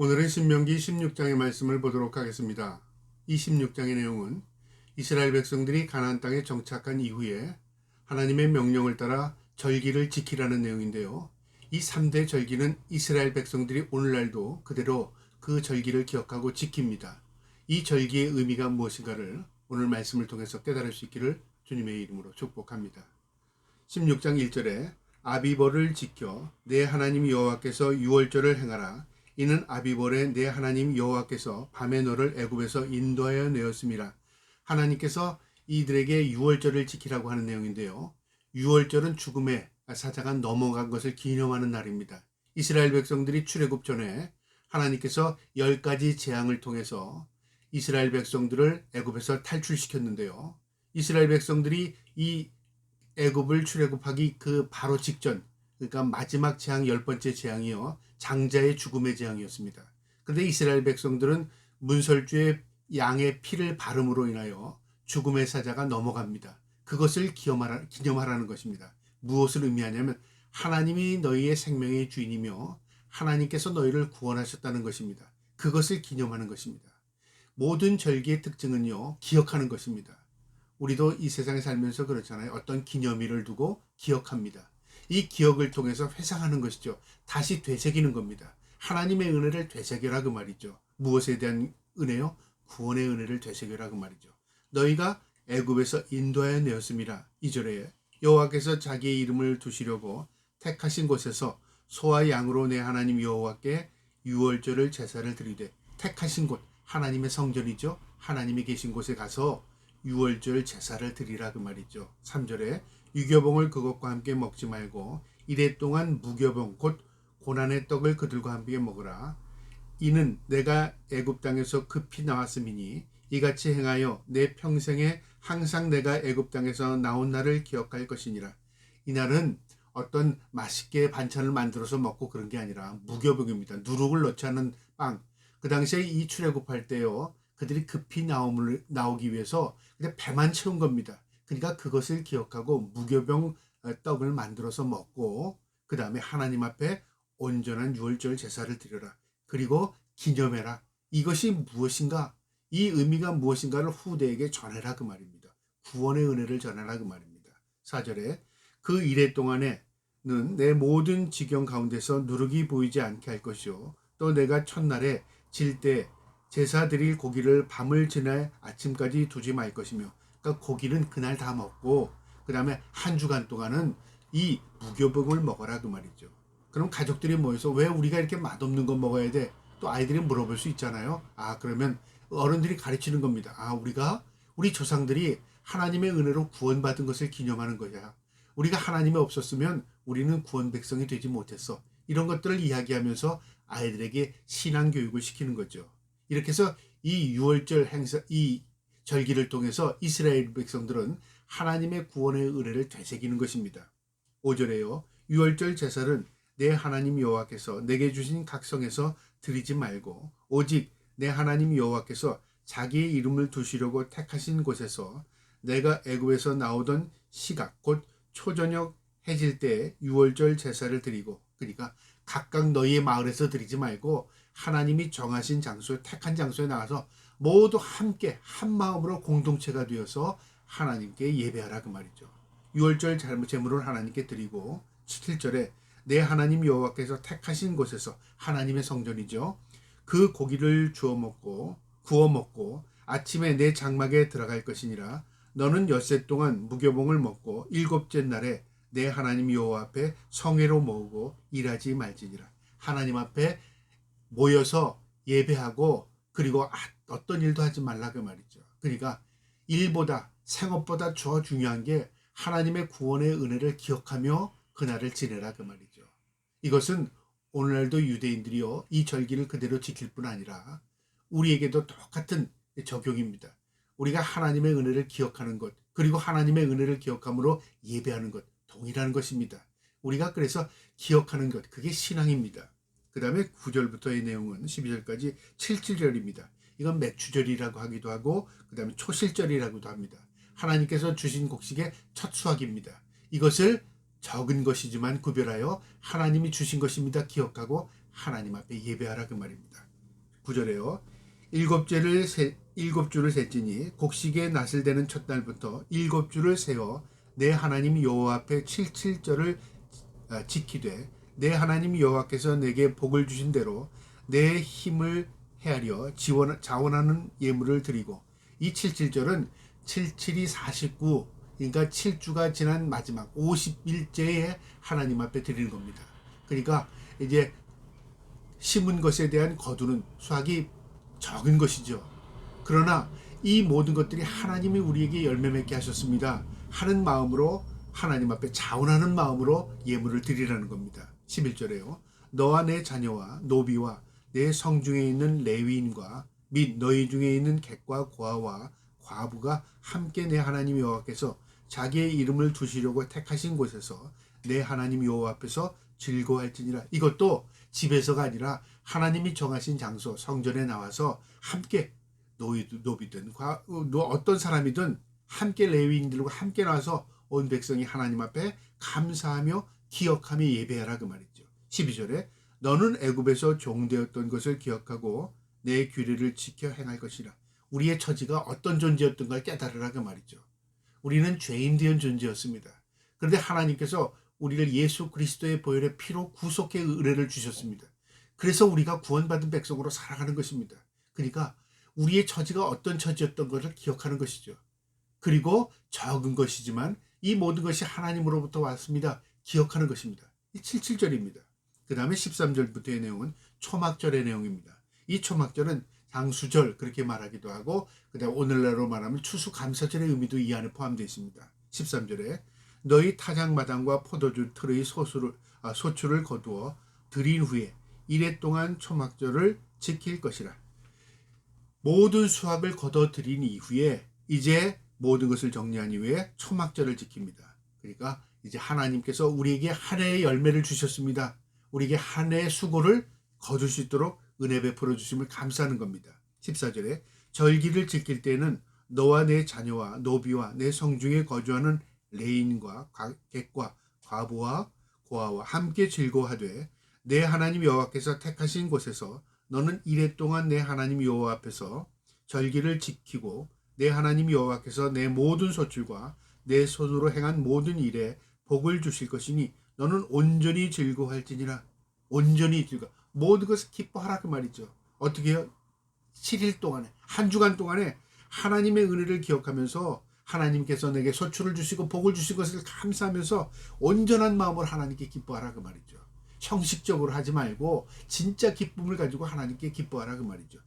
오늘은 신명기 16장의 말씀을 보도록 하겠습니다. 이 16장의 내용은 이스라엘 백성들이 가나안 땅에 정착한 이후에 하나님의 명령을 따라 절기를 지키라는 내용인데요. 이 3대 절기는 이스라엘 백성들이 오늘날도 그대로 그 절기를 기억하고 지킵니다. 이 절기의 의미가 무엇인가를 오늘 말씀을 통해서 깨달을 수 있기를 주님의 이름으로 축복합니다. 16장 1절에 아비벌을 지켜 내 하나님 여호와께서 유월절을 행하라. 이는 아비벌에 내 하나님 여호와께서 밤에 너를 애굽에서 인도하여 내었음이라. 하나님께서 이들에게 유월절을 지키라고 하는 내용인데요. 유월절은 죽음의 사자가 넘어간 것을 기념하는 날입니다. 이스라엘 백성들이 출애굽 전에 하나님께서 10가지 재앙을 통해서 이스라엘 백성들을 애굽에서 탈출시켰는데요. 이스라엘 백성들이 이 애굽을 출애굽하기 그 바로 직전, 그러니까 마지막 재앙 10번째 재앙이요, 장자의 죽음의 재앙이었습니다. 그런데 이스라엘 백성들은 문설주의 양의 피를 바름으로 인하여 죽음의 사자가 넘어갑니다. 그것을 기념하라는 것입니다. 무엇을 의미하냐면 하나님이 너희의 생명의 주인이며 하나님께서 너희를 구원하셨다는 것입니다. 그것을 기념하는 것입니다. 모든 절기의 특징은요, 기억하는 것입니다. 우리도 이 세상에 살면서 그렇잖아요. 어떤 기념일을 두고 기억합니다. 이 기억을 통해서 회상하는 것이죠. 다시 되새기는 겁니다. 하나님의 은혜를 되새겨라 그 말이죠. 무엇에 대한 은혜요? 구원의 은혜를 되새겨라 그 말이죠. 너희가 애굽에서 인도하여 내었음이라. 2절에 여호와께서 자기의 이름을 두시려고 택하신 곳에서 소와 양으로 내 하나님 여호와께 유월절을 제사를 드리되, 택하신 곳, 하나님의 성전이죠. 하나님이 계신 곳에 가서 유월절 제사를 드리라 그 말이죠. 3절에 유교봉을 그것과 함께 먹지 말고 이래 동안 무교봉 곧 고난의 떡을 그들과 함께 먹으라. 이는 내가 애굽 땅에서 급히 나왔음이니 이같이 행하여 내 평생에 항상 내가 애굽 땅에서 나온 날을 기억할 것이니라. 이날은 어떤 맛있게 반찬을 만들어서 먹고 그런 게 아니라 무교봉입니다. 누룩을 넣지 않은 빵. 그 당시에 이 출애굽할 때요, 그들이 급히 나오기 위해서 그냥 배만 채운 겁니다. 그러니까 그것을 기억하고 무교병 떡을 만들어서 먹고 그 다음에 하나님 앞에 온전한 유월절 제사를 드려라. 그리고 기념해라. 이것이 무엇인가? 이 의미가 무엇인가를 후대에게 전해라 그 말입니다. 구원의 은혜를 전해라 그 말입니다. 4절에 그 이래 동안에는 내 모든 지경 가운데서 누룩이 보이지 않게 할 것이요. 또 내가 첫날에 질 때 제사 드릴 고기를 밤을 지나 아침까지 두지 말 것이며, 그러니까 고기는 그날 다 먹고 그 다음에 한 주간 동안은 이 무교병을 먹어라 그 말이죠. 그럼 가족들이 모여서 왜 우리가 이렇게 맛없는 거 먹어야 돼? 또 아이들이 물어볼 수 있잖아요. 그러면 어른들이 가르치는 겁니다. 우리 조상들이 하나님의 은혜로 구원받은 것을 기념하는 거야. 우리가 하나님이 없었으면 우리는 구원 백성이 되지 못했어. 이런 것들을 이야기하면서 아이들에게 신앙 교육을 시키는 거죠. 이렇게 해서 이 유월절 행사, 이 절기를 통해서 이스라엘 백성들은 하나님의 구원의 은혜를 되새기는 것입니다. 5절에요. 유월절 제사는 내 하나님 여호와께서 내게 주신 각성에서 드리지 말고 오직 내 하나님 여호와께서 자기의 이름을 두시려고 택하신 곳에서 내가 애굽에서 나오던 시각 곧 초저녁 해질 때 유월절 제사를 드리고, 그러니까 각각 너희의 마을에서 드리지 말고 하나님이 정하신 장소에, 택한 장소에 나가서 모두 함께 한 마음으로 공동체가 되어서 하나님께 예배하라 그 말이죠. 유월절 제물을 하나님께 드리고, 7절에 내 하나님 여호와께서 택하신 곳에서, 하나님의 성전이죠, 그 고기를 구워 먹고 아침에 내 장막에 들어갈 것이니라. 너는 엿새 동안 무교봉을 먹고 일곱째 날에 내 하나님 여호와 앞에 성회로 모으고 일하지 말지니라. 하나님 앞에 모여서 예배하고 그리고 어떤 일도 하지 말라 그 말이죠. 그러니까 일보다, 생업보다 더 중요한 게 하나님의 구원의 은혜를 기억하며 그날을 지내라 그 말이죠. 이것은 오늘날도 유대인들이요, 이 절기를 그대로 지킬 뿐 아니라 우리에게도 똑같은 적용입니다. 우리가 하나님의 은혜를 기억하는 것, 그리고 하나님의 은혜를 기억함으로 예배하는 것 동일한 것입니다. 우리가 그래서 기억하는 것, 그게 신앙입니다. 그 다음에 9절부터의 내용은 12절까지 7절입니다. 이건 맥추절이라고 하기도 하고 그 다음에 초실절이라고도 합니다. 하나님께서 주신 곡식의 첫 수확입니다. 이것을 적은 것이지만 구별하여 하나님이 주신 것입니다 기억하고 하나님 앞에 예배하라 그 말입니다. 9절에요. 일곱 주를 셌지니 곡식의 낫을 되는 첫날부터 일곱 주를 세어 내 하나님 여호와 앞에 칠칠절을 지키되 내 하나님 여호와께서 내게 복을 주신 대로 내 힘을 헤아려 자원하는 예물을 드리고, 이 칠칠절은 77이 49, 그러니까 7주가 지난 마지막 50일째에 하나님 앞에 드리는 겁니다. 그러니까 이제 심은 것에 대한 거두는 수확이 적은 것이죠. 그러나 이 모든 것들이 하나님이 우리에게 열매 맺게 하셨습니다 하는 마음으로, 하나님 앞에 자원하는 마음으로 예물을 드리라는 겁니다. 11절에요. 너와 내 자녀와 노비와 내 성중에 있는 레위인과 및 너희 중에 있는 객과 고아와 과부가 함께 내 하나님 여호와께서 자기의 이름을 두시려고 택하신 곳에서 내 하나님 여호와 앞에서 즐거워할지니라. 이것도 집에서가 아니라 하나님이 정하신 장소 성전에 나와서 함께 노비든 어떤 사람이든 함께 레위인들과 함께 나와서 온 백성이 하나님 앞에 감사하며 기억하며 예배하라 그 말이죠. 12절에 너는 애굽에서 종되었던 것을 기억하고 내 규례를 지켜 행할 것이라. 우리의 처지가 어떤 존재였던 걸 깨달으라 그 말이죠. 우리는 죄인되은 존재였습니다. 그런데 하나님께서 우리를 예수 그리스도의 보혈의 피로 구속의 은혜를 주셨습니다. 그래서 우리가 구원받은 백성으로 살아가는 것입니다. 그러니까 우리의 처지가 어떤 처지였던 것을 기억하는 것이죠. 그리고 적은 것이지만 이 모든 것이 하나님으로부터 왔습니다. 기억하는 것입니다. 이 77절입니다. 그 다음에 13절부터의 내용은 초막절의 내용입니다. 이 초막절은 장수절 그렇게 말하기도 하고, 그 다음 오늘날로 말하면 추수감사절의 의미도 이 안에 포함되어 있습니다. 13절에 너희 타작마당과 포도주 틀의 소출을 거두어 드린 후에 이래 동안 초막절을 지킬 것이라. 모든 수확을 거둬 드린 이후에 이제 모든 것을 정리한 이후에 초막절을 지킵니다. 그러니까 이제 하나님께서 우리에게 한 해의 열매를 주셨습니다. 우리에게 한 해의 수고를 거둘 수 있도록 은혜 베풀어 주심을 감사하는 겁니다. 14절에 절기를 지킬 때는 너와 내 자녀와 노비와 내 성중에 거주하는 레인과 객과 과부와 고아와 함께 즐거워하되 내 하나님 여호와께서 택하신 곳에서 너는 이래 동안 내 하나님 여호와 앞에서 절기를 지키고 내 하나님 여호와께서 내 모든 소출과 내 손으로 행한 모든 일에 복을 주실 것이니 너는 온전히 즐거워할지니라. 온전히 즐거워. 모든 것을 기뻐하라 그 말이죠. 어떻게 해요? 7일 동안에, 한 주간 동안에 하나님의 은혜를 기억하면서 하나님께서 내게 소출을 주시고 복을 주신 것을 감사하면서 온전한 마음으로 하나님께 기뻐하라 그 말이죠. 형식적으로 하지 말고 진짜 기쁨을 가지고 하나님께 기뻐하라 그 말이죠.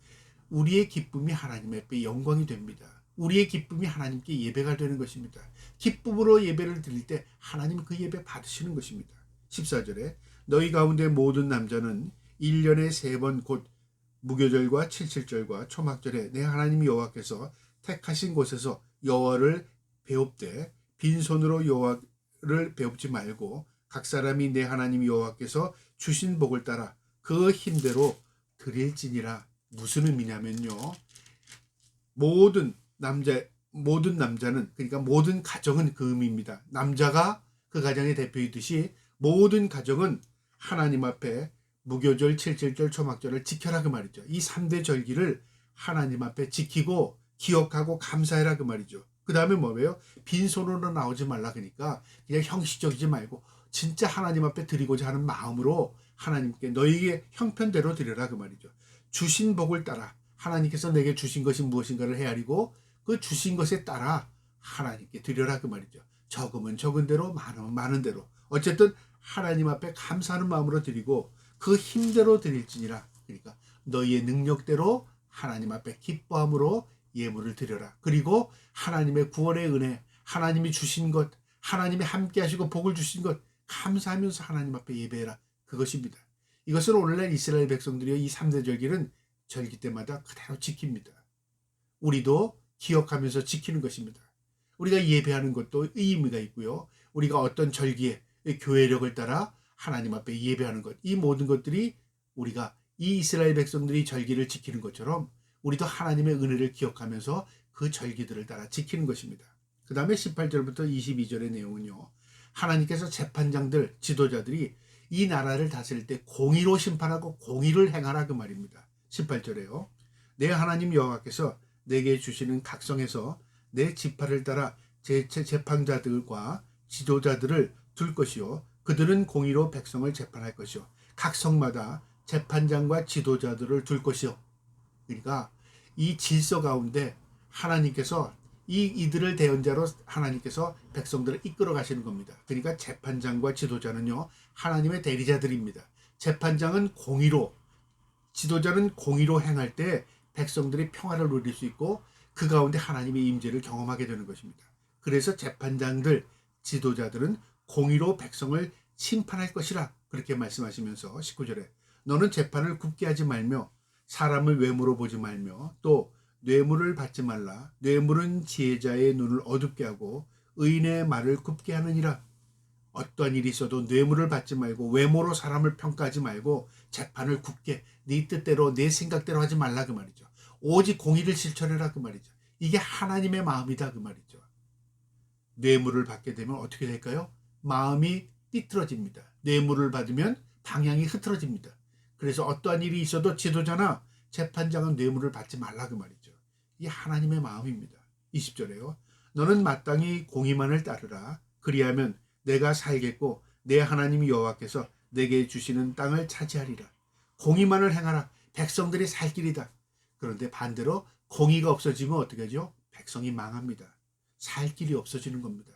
우리의 기쁨이 하나님 앞에 영광이 됩니다. 우리의 기쁨이 하나님께 예배가 되는 것입니다. 기쁨으로 예배를 드릴 때 하나님 그 예배 받으시는 것입니다. 14절에 너희 가운데 모든 남자는 1년에 3번 곧 무교절과 칠칠절과 초막절에 내 하나님 여호와께서 택하신 곳에서 여호와를 배웁되 빈손으로 여호와를 배웁지 말고 각 사람이 내 하나님 여호와께서 주신 복을 따라 그 힘대로 드릴지니라. 무슨 의미냐면요, 모든 남자는, 그러니까 모든 가정은 그 의미입니다. 남자가 그 가정의 대표이듯이 모든 가정은 하나님 앞에 무교절, 칠칠절, 초막절을 지켜라 그 말이죠. 이 3대 절기를 하나님 앞에 지키고 기억하고 감사해라 그 말이죠. 그 다음에 뭐예요? 빈손으로 나오지 말라. 그러니까 그냥 형식적이지 말고 진짜 하나님 앞에 드리고자 하는 마음으로 하나님께 너희의 형편대로 드려라 그 말이죠. 주신 복을 따라 하나님께서 내게 주신 것이 무엇인가를 헤아리고 그 주신 것에 따라 하나님께 드려라 그 말이죠. 적으면 적은 대로, 많으면 많은 대로, 어쨌든 하나님 앞에 감사하는 마음으로 드리고 그 힘대로 드릴지니라. 그러니까 너희의 능력대로 하나님 앞에 기뻐함으로 예물을 드려라. 그리고 하나님의 구원의 은혜, 하나님이 주신 것, 하나님이 함께 하시고 복을 주신 것 감사하면서 하나님 앞에 예배해라. 그것입니다. 이것을 오늘날 이스라엘 백성들이 이 3대 절기는 절기 때마다 그대로 지킵니다. 우리도 기억하면서 지키는 것입니다. 우리가 예배하는 것도 의미가 있고요. 우리가 어떤 절기에 교회력을 따라 하나님 앞에 예배하는 것, 이 모든 것들이 우리가 이 이스라엘 백성들이 절기를 지키는 것처럼 우리도 하나님의 은혜를 기억하면서 그 절기들을 따라 지키는 것입니다. 그 다음에 18절부터 22절의 내용은요, 하나님께서 재판장들, 지도자들이 이 나라를 다스릴 때 공의로 심판하고 공의를 행하라 그 말입니다. 18절에요. 내 하나님 여호와께서 내게 주시는 각성에서 내 지파를 따라 재판자들과 지도자들을 둘 것이요 그들은 공의로 백성을 재판할 것이요 각성마다 재판장과 지도자들을 둘 것이요. 그러니까 이 질서 가운데 하나님께서 이들을 대언자로 하나님께서 백성들을 이끌어 가시는 겁니다. 그러니까 재판장과 지도자는요 하나님의 대리자들입니다. 재판장은 공의로, 지도자는 공의로 행할 때 백성들이 평화를 누릴 수 있고 그 가운데 하나님의 임재를 경험하게 되는 것입니다. 그래서 재판장들, 지도자들은 공의로 백성을 심판할 것이라 그렇게 말씀하시면서 19절에 너는 재판을 굽게 하지 말며 사람을 외모로 보지 말며 또 뇌물을 받지 말라. 뇌물은 지혜자의 눈을 어둡게 하고 의인의 말을 굽게 하느니라. 어떠한 일이 있어도 뇌물을 받지 말고 외모로 사람을 평가하지 말고 재판을 굽게 네 뜻대로 내 생각대로 하지 말라 그 말이죠. 오직 공의를 실천해라 그 말이죠. 이게 하나님의 마음이다 그 말이죠. 뇌물을 받게 되면 어떻게 될까요? 마음이 삐뚤어집니다. 뇌물을 받으면 방향이 흐트러집니다. 그래서 어떠한 일이 있어도 지도자나 재판장은 뇌물을 받지 말라 그 말이죠. 이게 하나님의 마음입니다. 20절에요. 너는 마땅히 공의만을 따르라. 그리하면 내가 살겠고 내 하나님 여호와께서 내게 주시는 땅을 차지하리라. 공의만을 행하라. 백성들이 살 길이다. 그런데 반대로 공의가 없어지면 어떻게 하죠? 백성이 망합니다. 살 길이 없어지는 겁니다.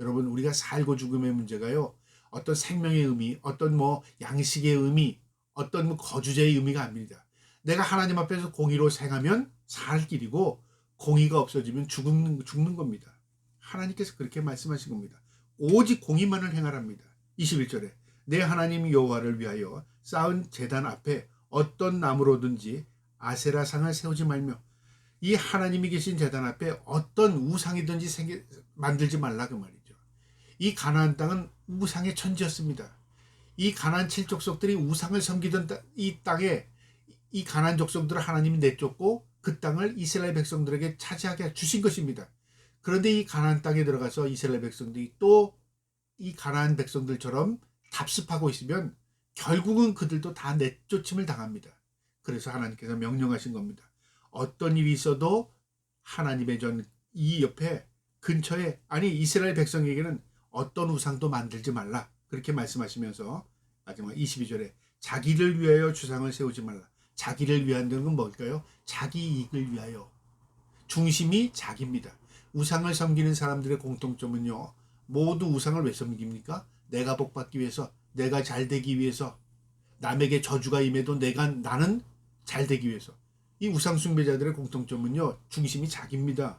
여러분 우리가 살고 죽음의 문제가요. 어떤 생명의 의미, 어떤 양식의 의미, 어떤 거주자의 의미가 아닙니다. 내가 하나님 앞에서 공의로 행하면 살 길이고 공의가 없어지면 죽는 겁니다. 하나님께서 그렇게 말씀하신 겁니다. 오직 공의만을 행하랍니다. 21절에 내 하나님 여호와를 위하여 쌓은 제단 앞에 어떤 나무로든지 아세라상을 세우지 말며 이 하나님이 계신 제단 앞에 어떤 우상이든지 만들지 말라 그 말이죠. 이 가나안 땅은 우상의 천지였습니다. 이 가나안 7족속들이 우상을 섬기던 이 땅에 이 가나안 족속들을 하나님이 내쫓고 그 땅을 이스라엘 백성들에게 차지하게 주신 것입니다. 그런데 이 가나안 땅에 들어가서 이스라엘 백성들이 또 이 가나안 백성들처럼 답습하고 있으면 결국은 그들도 다 내쫓임을 당합니다. 그래서 하나님께서 명령하신 겁니다. 어떤 일이 있어도 하나님의 이 옆에 근처에 이스라엘 백성에게는 어떤 우상도 만들지 말라 그렇게 말씀하시면서 마지막 22절에 자기를 위하여 주상을 세우지 말라. 자기를 위한다는 건 뭘까요? 자기 이익을 위하여. 중심이 자기입니다. 우상을 섬기는 사람들의 공통점은요. 모두 우상을 왜 섬깁니까? 내가 복받기 위해서, 내가 잘되기 위해서, 남에게 저주가 임해도 나는 잘되기 위해서. 이 우상 숭배자들의 공통점은요. 중심이 자기입니다.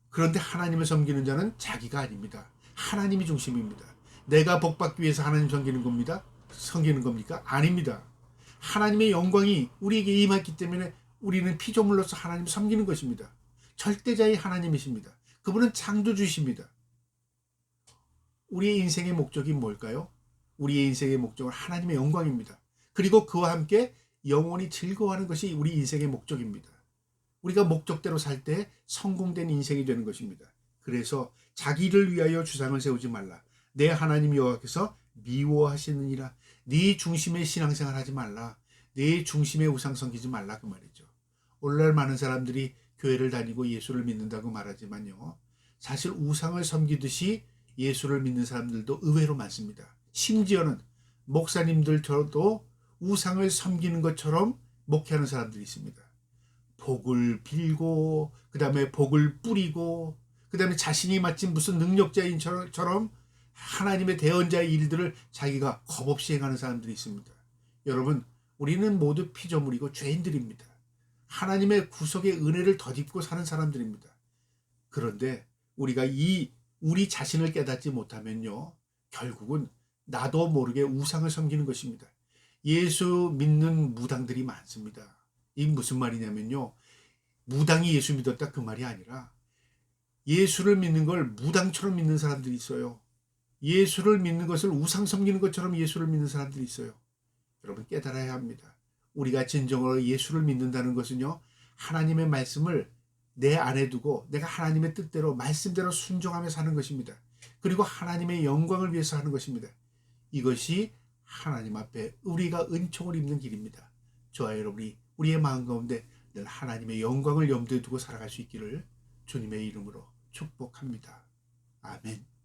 그런데 하나님을 섬기는 자는 자기가 아닙니다. 하나님이 중심입니다. 내가 복받기 위해서 하나님 섬기는 겁니까? 아닙니다. 하나님의 영광이 우리에게 임했기 때문에 우리는 피조물로서 하나님을 섬기는 것입니다. 절대자의 하나님이십니다. 그분은 창조주이십니다. 우리의 인생의 목적이 뭘까요? 우리의 인생의 목적은 하나님의 영광입니다. 그리고 그와 함께 영원히 즐거워하는 것이 우리 인생의 목적입니다. 우리가 목적대로 살 때 성공된 인생이 되는 것입니다. 그래서 자기를 위하여 주상을 세우지 말라. 내 하나님 여호와께서 미워하시느니라. 네 중심의 신앙생활 하지 말라. 네 중심의 우상 섬기지 말라 그 말이죠. 오늘날 많은 사람들이 교회를 다니고 예수를 믿는다고 말하지만요. 사실 우상을 섬기듯이 예수를 믿는 사람들도 의외로 많습니다. 심지어는 목사님들도 우상을 섬기는 것처럼 목회하는 사람들이 있습니다. 복을 빌고 그 다음에 복을 뿌리고 그 다음에 자신이 마침 무슨 능력자인처럼 하나님의 대언자의 일들을 자기가 겁없이 행하는 사람들이 있습니다. 여러분 우리는 모두 피조물이고 죄인들입니다. 하나님의 구속의 은혜를 덧입고 사는 사람들입니다. 그런데 우리가 우리 자신을 깨닫지 못하면요. 결국은 나도 모르게 우상을 섬기는 것입니다. 예수 믿는 무당들이 많습니다. 이게 무슨 말이냐면요. 무당이 예수 믿었다 그 말이 아니라 예수를 믿는 걸 무당처럼 믿는 사람들이 있어요. 예수를 믿는 것을 우상 섬기는 것처럼 예수를 믿는 사람들이 있어요. 여러분 깨달아야 합니다. 우리가 진정으로 예수를 믿는다는 것은요. 하나님의 말씀을 내 안에 두고 내가 하나님의 뜻대로 말씀대로 순종하며 사는 것입니다. 그리고 하나님의 영광을 위해서 하는 것입니다. 이것이 하나님 앞에 우리가 은총을 입는 길입니다. 저와 여러분이 우리의 마음 가운데 늘 하나님의 영광을 염두에 두고 살아갈 수 있기를 주님의 이름으로 축복합니다. 아멘.